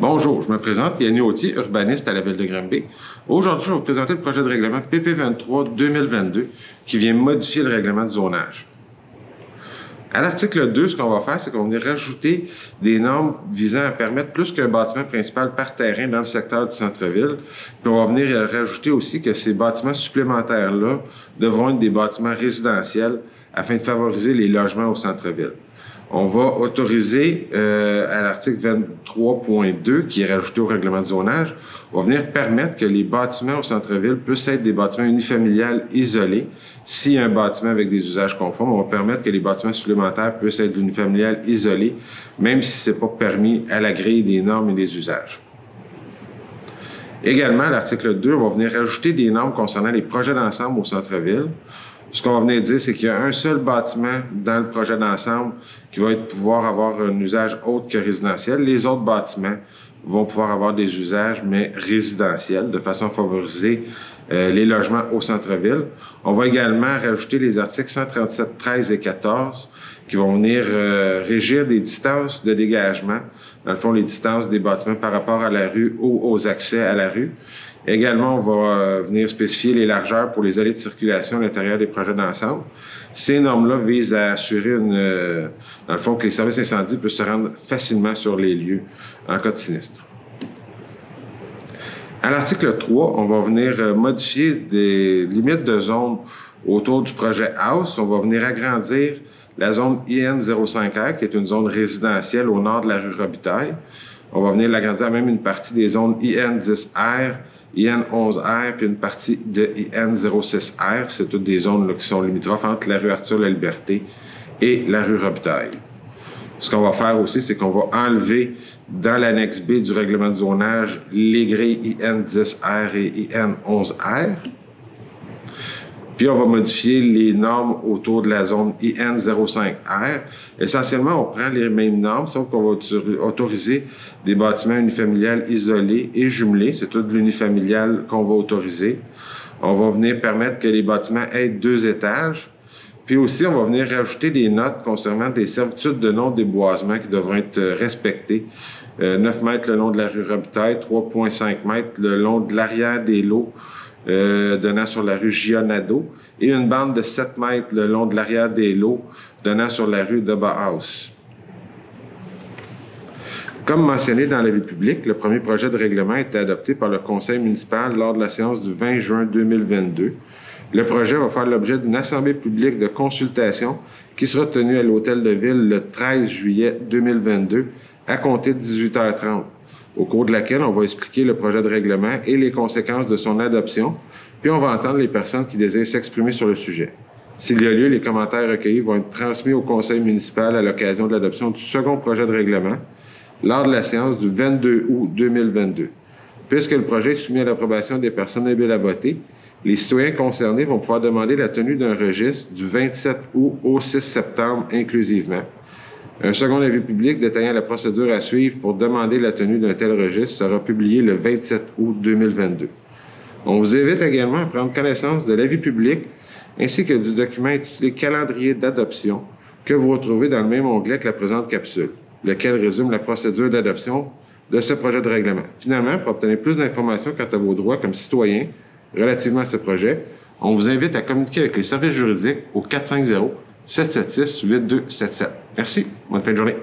Bonjour, je me présente, Yannick Autier, urbaniste à la Ville de Granby. Aujourd'hui, je vais vous présenter le projet de règlement PP23-2022 qui vient modifier le règlement de zonage. À l'article 2, ce qu'on va faire, c'est qu'on va venir rajouter des normes visant à permettre plus qu'un bâtiment principal par terrain dans le secteur du centre-ville. Puis on va venir rajouter aussi que ces bâtiments supplémentaires-là devront être des bâtiments résidentiels afin de favoriser les logements au centre-ville. On va autoriser, à l'article 23.2, qui est rajouté au règlement de zonage, on va venir permettre que les bâtiments au centre-ville puissent être des bâtiments unifamiliales isolés. S'il y a un bâtiment avec des usages conformes, on va permettre que les bâtiments supplémentaires puissent être unifamiliales isolés, même si ce n'est pas permis à la grille des normes et des usages. Également, à l'article 2, on va venir rajouter des normes concernant les projets d'ensemble au centre-ville. Ce qu'on va venir dire, c'est qu'il y a un seul bâtiment dans le projet d'ensemble qui va pouvoir avoir un usage autre que résidentiel. Les autres bâtiments vont pouvoir avoir des usages, mais résidentiels, de façon à favoriser les logements au centre-ville. On va également rajouter les articles 137, 13 et 14 qui vont venir régir des distances de dégagement, dans le fond, les distances des bâtiments par rapport à la rue ou aux accès à la rue. Également, on va venir spécifier les largeurs pour les allées de circulation à l'intérieur des projets d'ensemble. Ces normes-là visent à assurer, dans le fond, que les services incendies puissent se rendre facilement sur les lieux en cas de sinistre. À l'article 3, on va venir modifier des limites de zone autour du projet House. On va venir agrandir la zone IN05R, qui est une zone résidentielle au nord de la rue Robitaille. On va venir l'agrandir à même une partie des zones IN10R, IN11R, puis une partie de IN06R. C'est toutes des zones là, qui sont limitrophes entre la rue Arthur-la-Liberté et la rue Robitaille. Ce qu'on va faire aussi, c'est qu'on va enlever dans l'annexe B du règlement de zonage les grilles IN10R et IN11R. Puis on va modifier les normes autour de la zone IN05R. Essentiellement, on prend les mêmes normes, sauf qu'on va autoriser des bâtiments unifamiliales isolés et jumelés. C'est tout de l'unifamilial qu'on va autoriser. On va venir permettre que les bâtiments aient 2 étages. Puis aussi, on va venir rajouter des notes concernant des servitudes de non-déboisement qui devront être respectées. 9 mètres le long de la rue Robitaille, 3,5 mètres le long de l'arrière des lots donnant sur la rue Gionado et une bande de 7 mètres le long de l'arrière des lots donnant sur la rue de Bauhaus. Comme mentionné dans l'avis public, le premier projet de règlement a été adopté par le conseil municipal lors de la séance du 20 juin 2022. Le projet va faire l'objet d'une assemblée publique de consultation qui sera tenue à l'Hôtel de Ville le 13 juillet 2022 à compter de 18h30. Au cours de laquelle on va expliquer le projet de règlement et les conséquences de son adoption, puis on va entendre les personnes qui désirent s'exprimer sur le sujet. S'il y a lieu, les commentaires recueillis vont être transmis au conseil municipal à l'occasion de l'adoption du second projet de règlement lors de la séance du 22 août 2022. Puisque le projet est soumis à l'approbation des personnes habiles à voter, les citoyens concernés vont pouvoir demander la tenue d'un registre du 27 août au 6 septembre inclusivement. Un second avis public détaillant la procédure à suivre pour demander la tenue d'un tel registre sera publié le 27 août 2022. On vous invite également à prendre connaissance de l'avis public ainsi que du document intitulé « Calendrier d'adoption » que vous retrouvez dans le même onglet que la présente capsule, lequel résume la procédure d'adoption de ce projet de règlement. Finalement, pour obtenir plus d'informations quant à vos droits comme citoyen relativement à ce projet, on vous invite à communiquer avec les services juridiques au 450-776-8277. Merci. Bonne fin de journée.